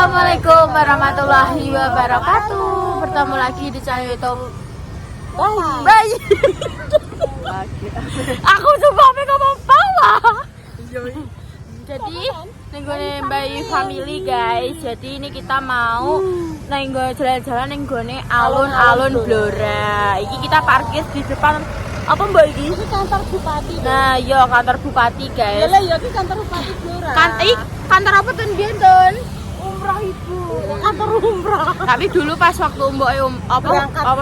Assalamualaikum warahmatullahi wabarakatuh. Bertemu lagi di channel YouTube Bayi. Aku coba ngomong bawah. Jadi nenggone Bayi family guys. Jadi ini kita mau nenggone jalan-jalan nenggone alun-alun Blora. Iki kita parkir di depan apa mbak ini? Ini kantor bupati. Nah, yo kantor bupati guys. Lah ya iki kantor bupati Blora. Kantor apa tuh Bientun? Umrah ibu. Kantor umrah. Tapi dulu pas waktu mbok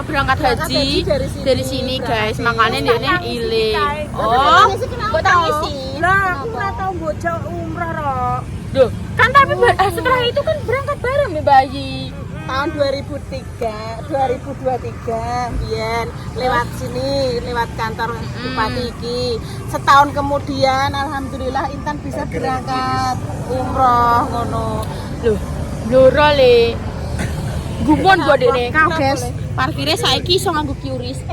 berangkat haji dari sini guys, makanya dia ini iling. Oh, mbok tangisi. Lah aku ora tau mbok umrah ro. Duh, kan tapi setelah itu kan berangkat bareng ya Bayi. Tahun 2023 biyen lewat sini, lewat kantor bupati iki. Setahun kemudian alhamdulillah Intan bisa berangkat umroh ngono. Loh, Blora le. Gumon buat dene kau guys. Parkirnya saiki iso nganggo QRIS.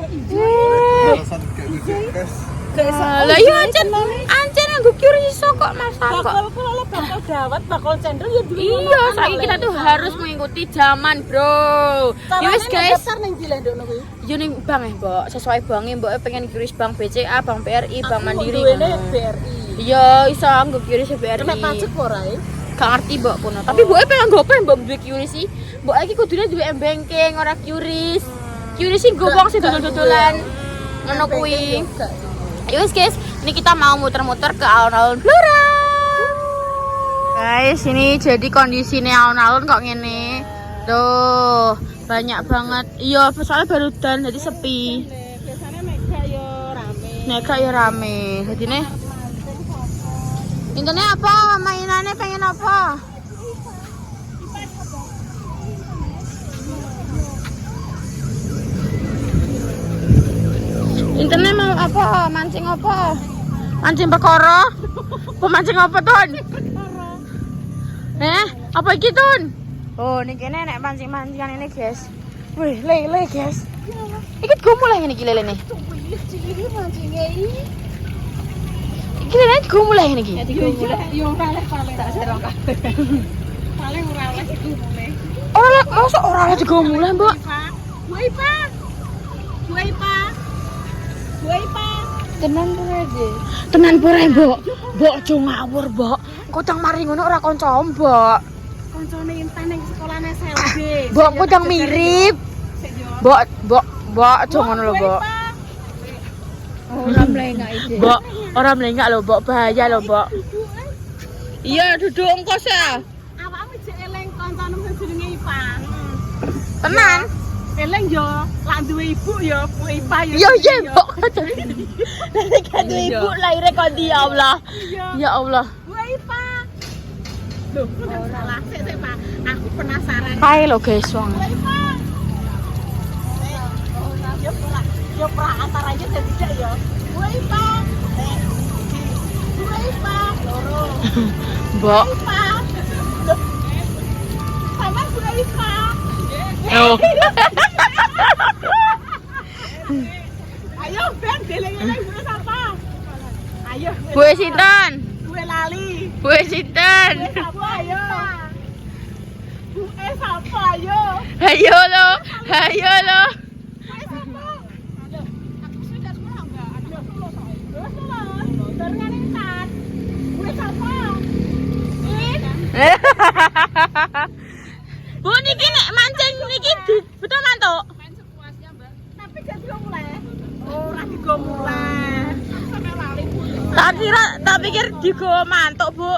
Lah iya ancen nganggo QRIS iso kok masak kok. Bakal dawet, bakal cendol ya dulu. Iya, saiki kita tuh harus mengikuti zaman, Bro. Ya wis guys. Daftar ning ndi lek ndukno kuwi? Yo ning bank Mbok. Sesuai banke Mbok pengen QRIS Bank BCA, Bank BRI, Bank Mandiri. Duwene BRI. Iya, iso nganggo QRIS BRI. Kena pajak ora ya? Gak ngerti Mbok kono. Tapi Mbok pengen gope Mbok duwe QRIS sih. Mbok iki kudune duwe M-banking ora QRIS. QRIS sing go wong sing dodol-dodolan. Ngono kuwi. Ya wis guys, ini kita mau muter-muter ke alun-alun Blora. Guys, ini jadi kondisinya alun-alun kok ngene. Tuh, banyak banget. Iya, soalnya baru dan jadi sepi. Biasanya mega yo rame. Neka ya rame. Jadi nih. Intinya apa? Mainannya pengen apa? Intinya mau apa? Mancing apa? Mancing perkara? Pemancing apa, Tun? Apa iki, Tun? Oh, ini kene nek mancing-mancingan ini, guys. Wih, lele, guys. Iki go mulai ngene iki lele ne. Iki mancingnya iki. Iki lele go mulai ngene iki. Yo ora leh paling tak serong kabeh. Paling ora leh iki mulai. Ora, mosok ora leh go mulai, Mbok. Woi, Pak. Woi, Pak. Woi, Pak. Tenan pura aja. Tenan pura, Mbok. Mbok aja ngawur, Mbok. Kocang mari ngono ora kanca, Mbok. Koncone Intan ning sekolahane SLB. Mbok kocang mirip. Mbok aja ngono lho, Mbok. Ora mlengak iki. Mbok, ora mlengak lho, Mbok. Bahaya lho, Mbok. Iya, duduk ongkos ya. Awakmu jek eling koncone sing jenenge Ipan. Tenan. Eling yo, lak duwe ibu yo, Bu Ipa yo. Yo, Mbok. Nek kan duwe ibu lahirnya kok di Allah. Ya Allah. Bu Ipa. Loh, salah sik Pak. Aku penasaran. Kae lho, guys, wong. Bu Ipa. Yo pra antar aja tidak yo. Bu Ipa. Bu Ipa. Loro. Mbok. Ipa. Sama Bu Ipa. Oh. Ayo Ben, deleng-deleng Bu sapa? Ayo. Bu sinten? Bu lali. Bu sinten? Bu sapa ayo? Bu sapa ayo? Ayo lo. Ayo lo. Bu sapa? Aduh, aku sudah sekolah enggak? Aduh, lulus. Barengan Intan. Bu sapa? Bu niki nek mancing niki betul mantuk. Main sepuasnya, Mbak. Tapi gak mulai. Ora digo mulai. Sampai lali Bu. Tak pikir digo mantuk, Bu.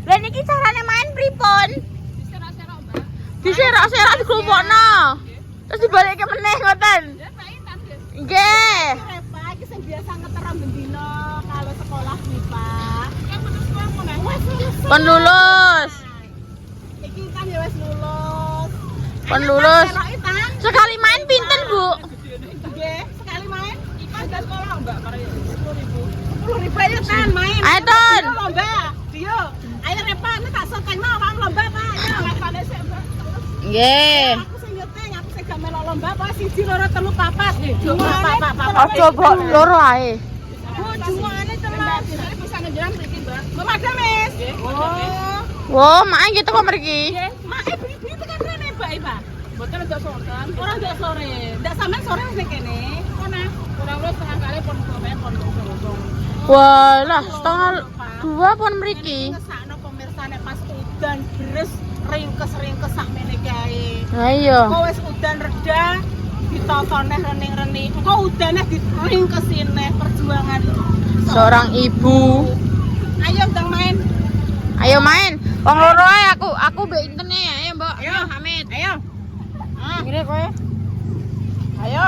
Lah niki carane main pripun? Diserak-serak, Mbak. Diserak-serak dikumpulno. Terus dibalikke meneh ngoten. Ya, Pak Intan, guys. Nggih. Pak, iki sing biasa ngeterang bendino kalau sekolah nih, Pak. Yang putus sekolah mana? Wes lulus. Pun lulus. Iki kan ya wes lulus. Pun lulus. Ayo, Pak, Intan. Sekali main pinten, Bu? Nggih, sekali main. Ipan ke sekolah, Mbak, mari 10.000. 10.000 ayo Tan main. Ayo, Tan. Ayo lomba. Dio. Ayo Repa, ini tak soteng mau wong lomba, Pak. Ayo lepane sik, Mbak. Nggih. Aku sing nyeteng, aku sing gak melok lomba, Pak. 1 2 3 4. Aja mbok loro ae. Bu, juane telas. Bisa ngejalan mriki, Mbak. Mbak Madam, Mas. Oh. Wow, mak gitu kok mriki. Nggih, mak beli-beli tekan rene Mbak Ipa. Mboten ndak sore. Ora ndak sore. Ndak sampean sore wis ning kene. Kono. Ora wis setengah kali pon pon. Walah, setengah 2 pun mriki. Ngesakno pemirsane pas udan deres ringkes-ringkes sakmene kae. Ayo. Kok wis udan reda ditotone rening-rening. Kok udane diringkesine perjuangan Seorang ibu. Ayo ndang main. Ayo main. Wong loro ae aku mbek intene ya. Ayo, Mbok. Ayo. Hamid. Ayo. Ngene kowe. Ayo.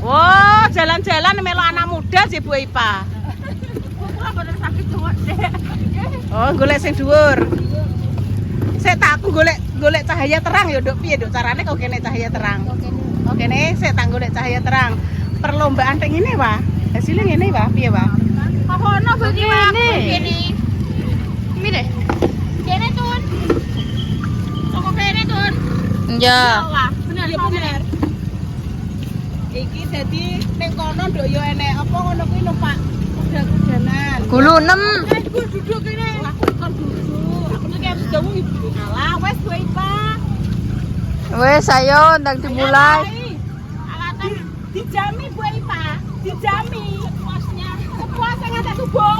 Wow, jalan-jalan melu anak muda sih Bu Ipa. Oh, golek sing dhuwur. Sik tak aku golek cahaya terang ya, Nduk. Piye, Nduk? Carane kok kene cahaya terang. Oh, kene sik tak golek cahaya terang. Perlombaan teng ngene, Wah. Hasilnya ngene, Wah. Piye, Wah? Kono begini. Kene. Ini deh. Kene, Tun. Toko kene, Tun. Ya. Wah, bener ya bener. Iki dadi ning kono nduk yo enek apa ngono kuwi numpak kuda-kudanan. Gulu 6. Gue duduk ini. Aku bukan duduk. Aku tuh kayak jamu ibu. Alah, wes Bu Ipa. Wes ayo ndang dimulai. Alatan dijami Bu Ipa. Dijami. Sepuasnya. Sepuasnya ngantek subuh.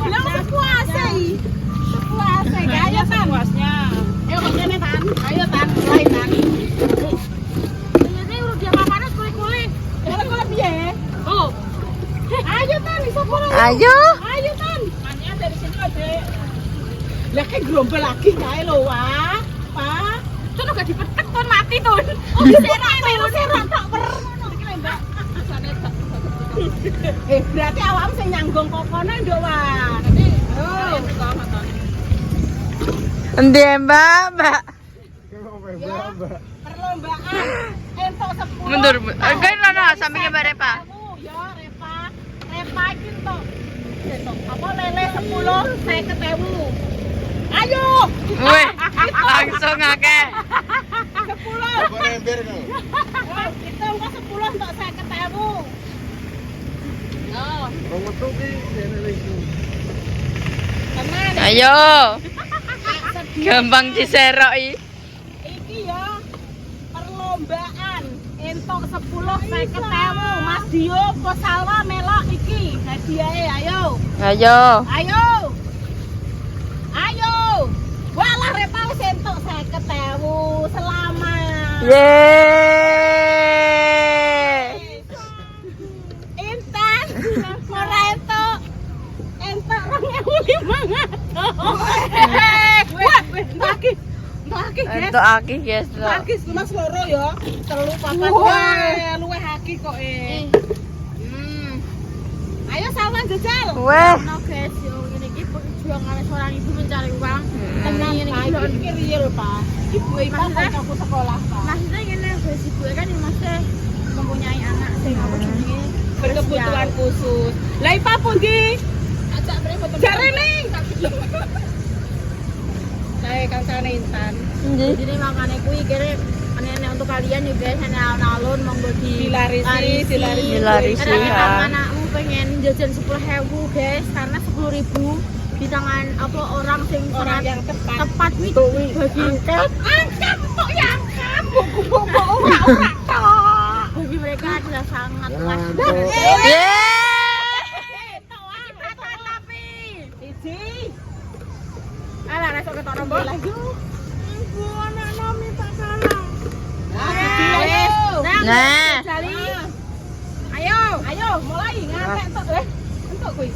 Lah sepuasnya. Sepuasnya. Ayo Tan. Sepuasnya. Ayo kok kene Tan. Ayo Tan, mulai Tan. Ini udah dia panas kuli-kuli. Kuli-kuli piye? Oh. Ayo Tan, iso kono. Ayo. Ayo Tan. Mannya dari situ aja. Lah kayak gerombol lagi kae lho, Wah. Pak. Cono gak dipetek Ton mati Ton. Oh, serak tok per ngono iki lho, Mbak. Berarti awakmu sing nyanggung kokone nduk, Wah. Oh. Endi, Mbak? Ya, perlombaan entuk 10. Mundur. Kan nono sampinge Mbak Repa. Ya, Repa iki entuk. Apa lele 10 50.000. Ayo. Wih, langsung akeh. 10. Kok ember kok? Itu engko 10 entuk 50.000. Oh, Wong metu ki dene iki. tenan. Ayo. Gampang diseroki. Iki ya perlombaan entuk 10 50.000. Mas Dio po Salwa melok iki hadiahe. Ayo. Ayo. Ayo. Ayo. Walah Repa wis entuk 50.000. Selamat. Yeay. Intan ora entuk. Entuk 2.500. Wah, lagi. Lagi, guys. Untuk aki, guys. Lagi Mas loro ya. 3 4 luweh aki kok Ayo Salman jajal. Weh. Ono guys, yo ngene iki perjuangan seorang ibu mencari uang. Tenan ngene iki lho. Iki real, Pak. Ibu Ipa kancaku sekolah, Pak. Maksudnya gini, guys, ibu kan masih mempunyai anak sing apa jenenge Berkebutuhan khusus. Lah Ipa pundi? ajak mereka Jare ning. Saya kancane Intan. Jadi makanya kuwi kira nenek untuk kalian ya guys, nenek alun-alun monggo Dilarisi. Dilarisi, Karena ya. anakmu pengen jajan 10.000 guys, karena 10.000 di tangan apa orang yang tepat bagi angkat kok ya angkat buku-buku ora tok bagi mereka adalah sangat Mantap. Alah, resok ketokno mbok. Ibu anak nami tak salah. Nah. Ayo, mulai ngantek tok entuk kuwi.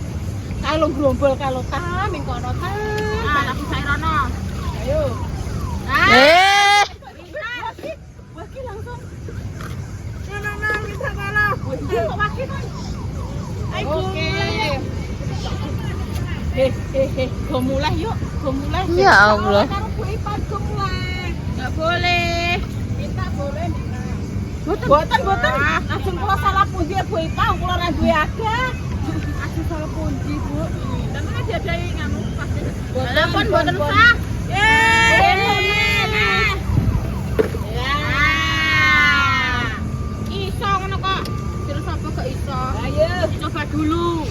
Kalau grombol kalau ta ming kono ta. Lagi saya rono. Ayo. Waki langsung. Nah, minta kalah. Kok waki kan? Ayo. Oke. Go mulai yuk, go mulai. Ya Allah. Karo Bu Ipa go mulai. Enggak boleh. Minta boleh, minta. Boten. Langsung kula salah pundi Bu Ipa, kula ora duwe ada. Aduh salah pundi, Bu. Dan kan diadai nganu pasti. Boten sah. Ya. Iso ngono kok. Terus apa kok iso? Ayo, coba dulu.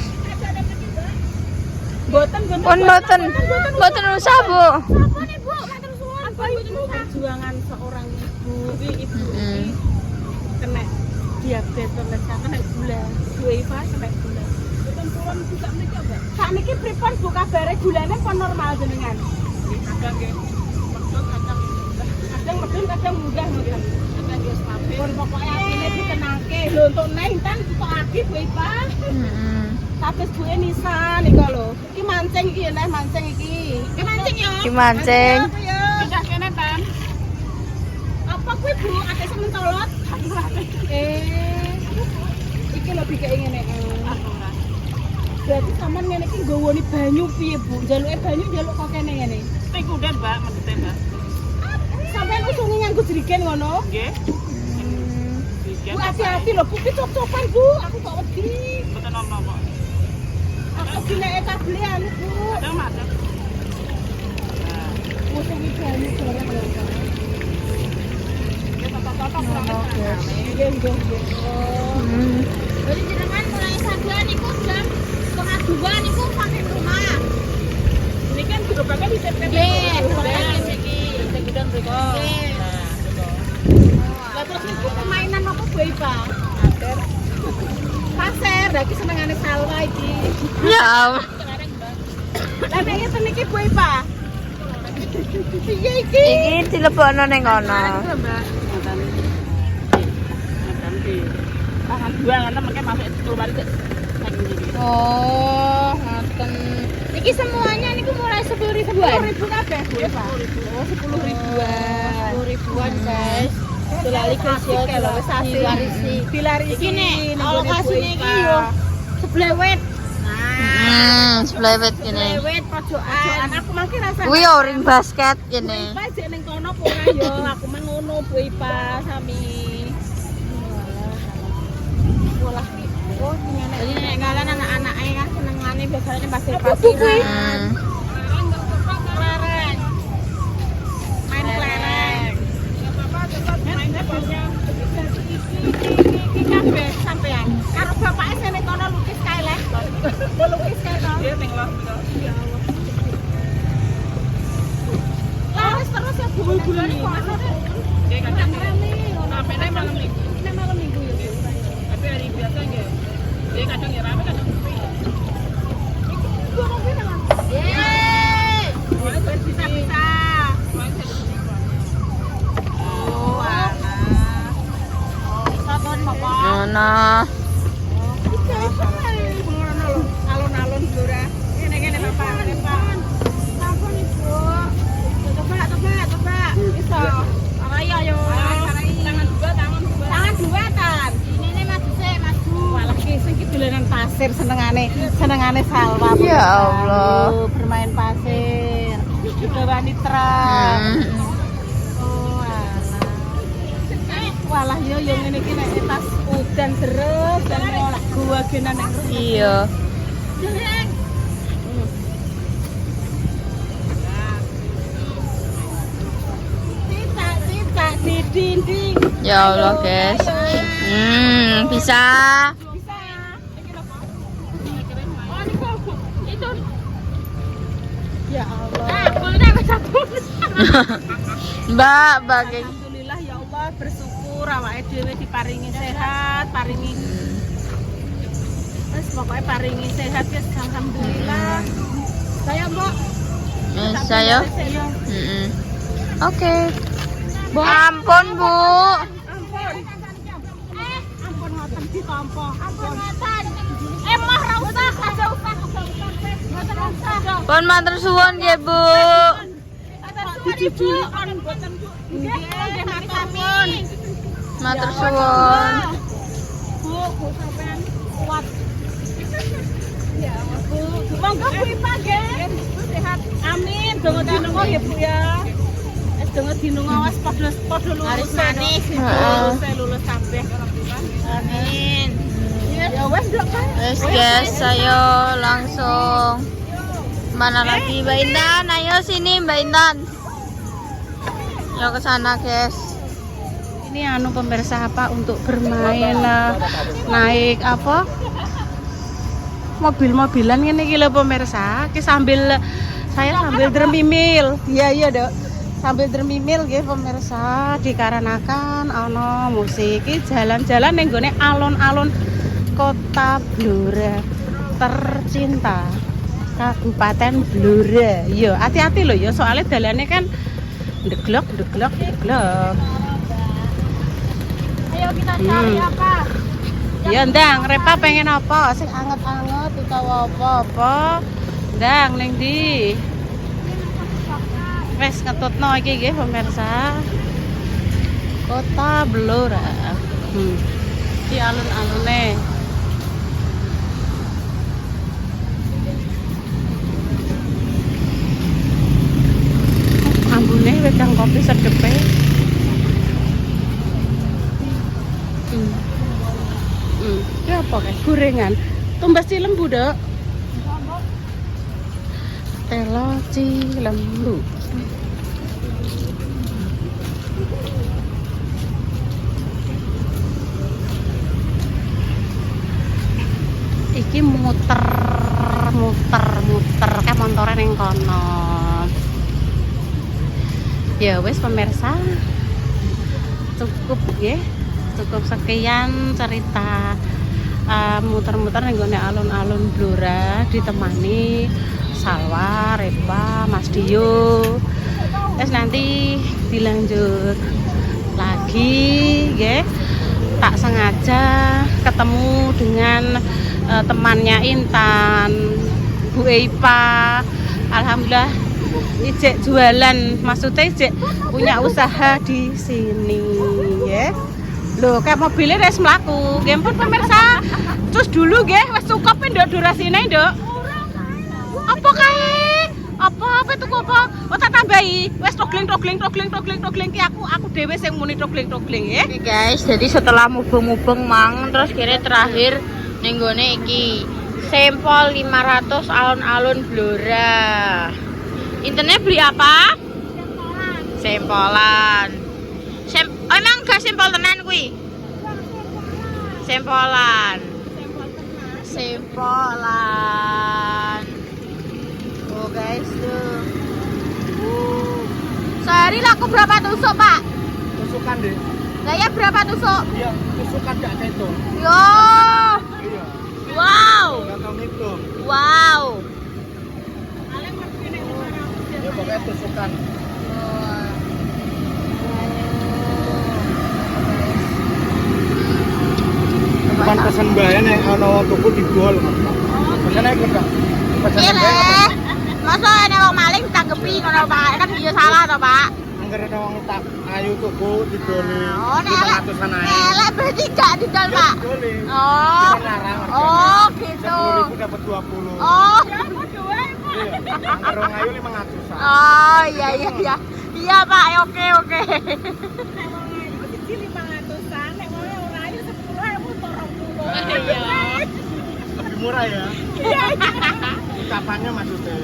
Boten Mboten usah, Bu. Apa nih, Bu? Matur suwun. Apa itu perjuangan seorang ibu? Ibu ini kena diabetes, kena gula. Bu Eva kena gula. Boten purun bisa mriki, Mbak. Sakniki pripun Bu kabare gulane pon normal jenengan? Kadang nggih. Kadang medun, kadang munggah ngoten. Kadang nggih stabil. Pun pokoke atine ditenangke. Lho untuk neng tan kok akeh Bu Eva. Tapis buke nisan iki lho. Iki mancing iki ya, mancing iki. Iki mancing ya. Iki mancing. Pindah kene, Tan. Apa kuwi, Bu? Ate sing mentolot. Iki lho bikeke ngene. Berarti sampean ngene iki nggowoni banyu piye, Bu? Jaluke banyu njaluk kok kene ngene. Ning kunden, Mbak, mendete, Mbak. Sampean usunge nganggo jerigen ngono? Nggih. Bu hati-hati lho, Bu ki cop-copan, Bu. Aku kok wedi. Mboten apa-apa. Aku dileke kablean, Bu. Ada macet. Usunge banyu bareng lho. Ya totok-totok kurang Nggih, nggih, nggih. Jadi jenengan mulai saduan niku jam 1:30 niku saking rumah. Ini kan gerobaknya di TPP. Nggih, gerobaknya iki. Sing gudang mriko. Nggih. Lah terus niku permainan apa Bu Ipa? Pasir, lagi senengane Salwa iki. Ya Allah. Lah nek ngeten iki Bu Ipa. Piye iki? Iki dilebokno ning kono. Tangan dua ngono mengke masuk keluar iki. Oh, ngoten. Niki semuanya niku mulai 10.000-an. 10.000 kabeh Bu Ipa. Oh, 10.000-an. 10.000-an, guys. Dolali kesio kalau wis asih. Dilarisi. Dilarisi. Iki nek alokasine iki yo seblewet. Splewet kene. Seblewet pojokan. Aku mangke rasa. Kuwi yo ring basket kene. Ipa jek ning kono apa ora yo, aku mah ngono Bu Ipa sami. Walah ki. Oh, ngene. Jadi nek kalian anak-anake kan senengane biasanya pasir-pasiran. Kelereng. Main kelereng. Iki kabeh sampean. Karo bapake sene kono lukis kae leh. Lukis kae to. Dia ning loh. Laris terus ya bulu-bulune kok ana. Nggih kadang Rame. sampai malam minggu. Nek malam minggu ya. Tapi hari biasa nggih. Dia kadang ya rame kadang sepi. Gua mau pindah. Yeay. Bisa-bisa. Oh, alah. Sabon papa. Ngono. Alon-alon Dora. Ngene-ngene Bapak, Bapak. Sabun Ibu. Coba. Bisa. Ayo yo. Tangan dua. Tangan dua tan. Ini maju sih, maju. Walah ki sing ki dolanan pasir senengane Salwa. Bu. Ya Allah. Bermain pasir. Juga wanita. Oh, walah yo ngene iki nek pas udan terus dan olah gua genan nek Iya. Tidak di dinding. Ya Allah, guys. Bisa. Bisa. Oh, ini kok itu. Ya Allah. Mbak, bagi. Alhamdulillah ya Allah, bersyukur awake dhewe diparingi sehat, paringi wis pokoknya paringi sehat ya alhamdulillah. Saya Mbok. Saya. Oke. Ampun, Bu. Ampun ngoten ditampa. Ampun ngoten. Mah ra usah, aja usah. Ngoten usah. Pun matur suwun nggih, Bu. Dijujuli kon mboten Bu. Nggih, matur. Matur suwun. Bu sampean kuat. Ya, Bu. Monggo Bu Ipa nggih. Sehat. Amin. Donga dinungo ya Bu ya. Wis donga dinungo wis padha lulus manis. Lulus kabeh. Amin. Ya wis nduk kan. Wes guys, ayo langsung. Mana lagi Mbak Intan? Ayo sini Mbak Intan. Ayo ke sana guys. Ini anu pemirsa apa untuk bermain naik apa? mobil-mobilan ngene iki lho pemirsa. Ki saya sambil dremimil. Iya, Dok. Sambil dremimil nggih pemirsa, dikarenakan ana musik iki jalan-jalan ning gone alun-alun Kota Blora tercinta. Kabupaten Blora. Yo, hati-hati lho ya, soalnya dalane kan deglok. Ayo kita cari apa? Ya ndang, Repa pengen apa? Sing anget-anget utawa apa-apa. Ndang ning ndi? Wes ngetutno iki nggih pemirsa. Kota Blora. Iki alun-alune. Ambune wedang kopi sedepe. Ini apa guys? Gorengan. Tumbas cilembu, Dok. Telo cilembu. Iki muter kayak montore ning kono. Ya wes pemirsa, cukup ya, cukup sekian cerita muter-muter ning gone alun-alun Blora ditemani Salwa, Repa, Mas Dio. Terus nanti dilanjut lagi ya. Tak sengaja ketemu dengan temannya Intan, Bu Eipa. Alhamdulillah ijek jualan, maksudnya ijek punya usaha di sini ya. Loh, kayak mobilnya wis mlaku. Nggih pun pemirsa. Terus dulu nggih wis cukup nduk durasine, Nduk. Apa kae? Apa tuku apa? Oh tak tambahi. Wis togling ki aku dhewe sing muni togling ya. Oke guys, jadi setelah mubeng-mubeng mang terus kira terakhir ning gone iki Sempol 500 alun-alun Blora. Intinya beli apa? Sempolan. Oh, emang gak sempol tenan kuwi? Sempolan. Oh guys tuh. Sehari laku berapa tusuk, Pak? Tusukan deh. Saya berapa tusuk? Iya, tusukan gak itu. Yo. Iya. Wow. Gak tahu itu. Wow. Ya pokoknya tusukan. Bukan pesen bayan yang ana tuku dijual. Pesen ae enggak. Pesen Iya. Masa ana wong maling ditanggepi ngono, Pak. Kan iya salah to, Pak. anggar ana wong tak ayu tuku didoli. Oh, nek 500-an ae. elek berarti gak didol, Pak. Didoli. Oh. Oh, gitu. 10.000 dapat 20. Oh. Iya. Anggar wong ayu 500-an. Oh, iya. Iya, Pak. Oke. Iya. Lebih murah ya. Ucapannya maksudnya.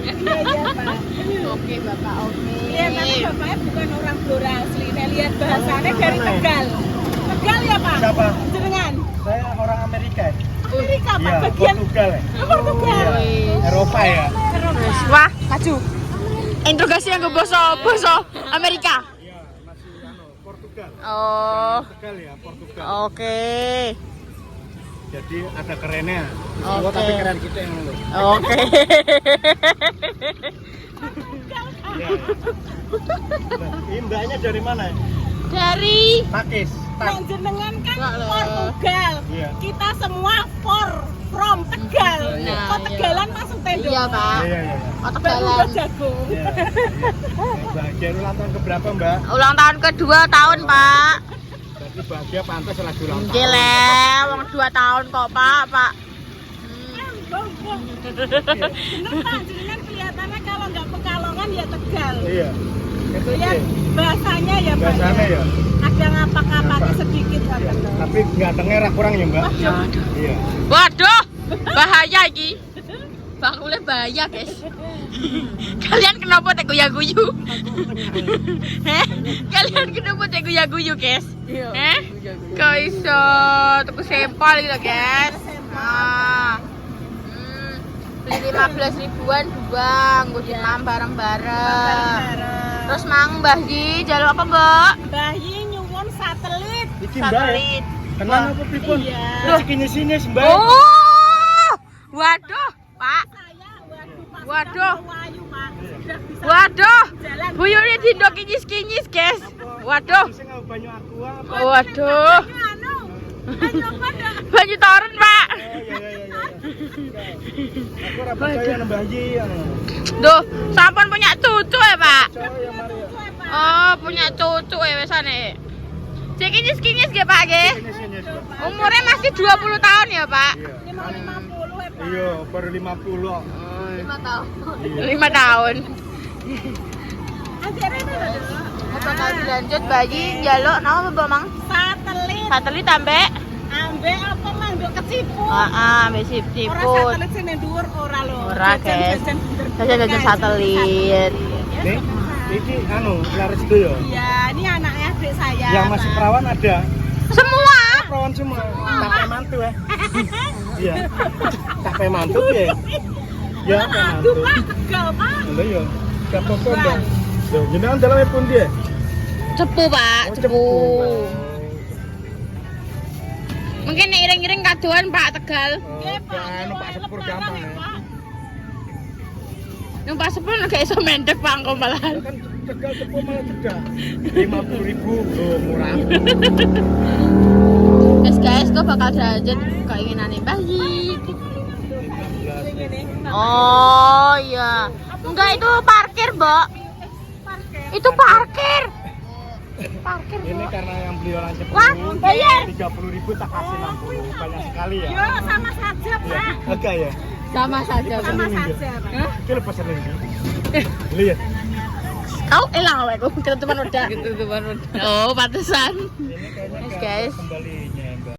Oke, Bapak. Oke. Iya, tapi bapaknya bukan orang Blora asli. Saya lihat bahasanya dari Tegal. Tegal ya, Pak? Siapa? Jenengan? Saya orang Amerika. Amerika, Pak. Iya, Bagian Portugal ya. Portugal. Eropa ya. Wah, maju. Interogasi yang ke boso Amerika. Iya, masih Portugal. Oh. Portugal ya, Portugal. Oke. Jadi ada kerennya. Oke. Oh, tapi keren kita yang lu. Oke. Iya. Ini mbaknya dari mana ya? Dari Pakis. Nah, jenengan kan Wah, loh. Portugal. Iya. Kita semua from Tegal. Nah, Kok Tegalan masuk tendo? Iya, Pak. Iya. Otak Baru jalan. jagung. Iya. Bahagia ulang tahun keberapa, Mbak? Ulang tahun kedua tahun, Pak. Berarti bahagia pantas lagi ulang tahun. Gile, wong 2 tahun kok, Pak. Bener, Pak, jenengan kelihatannya kalau nggak Pekalongan ya Tegal. Iya. Itu Lihat sih. bahasanya ya, Pak. Bahasanya ya. Ada ngapa-ngapanya sedikit apa tuh? Tapi gantengnya ra kurang ya, Mbak? Iya. Waduh, bahaya iki. Bakule bahaya, guys. Kalian kenapa teh guyu-guyu? Heh? Kalian kenapa teh guyu-guyu, guys? Heh? Kok iso tuku sempol gitu, guys? Ah. beli 15 ribuan dua, nggo dimam bareng-bareng. Terus mang Mbah Yi jaluk apa, Mbak? Bayi nyuwun satelit. Iki Mbak. Kenal apa pripun? Iya. Sinis Mbak. Oh! Waduh, Pak. Waduh. Wayu, Pak. Sudah bisa Waduh. jalan. Buyune dindo kinyis-kinyis, guys. Waduh. Sing banyu aqua apa? Waduh. Anu. Ayo pada. Banyu toren, Pak. Oh iya. Aku ora percaya Mbah Yi anu. Duh, sampun punya cucu ya, Pak? Percaya mari. Oh, punya cucu ya wesane. Sing kinyis-kinyis nggih, Pak, nggih. Sini. Umurnya masih 20 tahun ya, Pak? Iya. 50 ya, Pak. Iya, baru 50. 5 tahun. Iya. 5 tahun. Akhirnya itu lho. Bakal dilanjut bayi njaluk nama Mbak Mang? Satelit. Satelit ambek Ambek apa mang nduk kecipu. ambek Ora sip-siput. satelit sing nang dhuwur ora lho. Ora, guys. Jajan satelit. Nih, iki anu, laris itu ya. Iya, ini anaknya adik saya. Yang masih Pak. perawan ada. Semua. Perawan semua. Sampai mantu ya. Iya. Sampai mantu ya. Ya, sampai mantu. Aduh, Pak, tegal, Pak. Lha iya. Gak apa-apa, Mbak. Lho, jenengan daleme pun dia. Cepu, Pak. Oh, Cepu. Mungkin nek iring-iring kadoan Pak Tegal. Oh, kan Pak Sepur gampang ya. Numpak sepur gak iso mendek Pak engko Ya malahan. kan Tegal Sepur malah cedak. 50.000 loh murah. Guys, guys, kok bakal dilanjut keinginane Mbah Yi. 15. Oh iya. Enggak, itu parkir, Mbak. Itu parkir. Parkir, Ini Bu. karena yang beli orang Jepang. Wah, bayar. 30.000 tak kasih 60. Banyak sekali ya. Yo, sama saja, Ya, Pak. agak ya. Sama saja, Bu. Sama saja, Pak. Hah? Kira pesan ini. Lihat. Kau elang awake teman udah. Oh, pantesan. Ini kayaknya Guys. kembalinya, Mbak.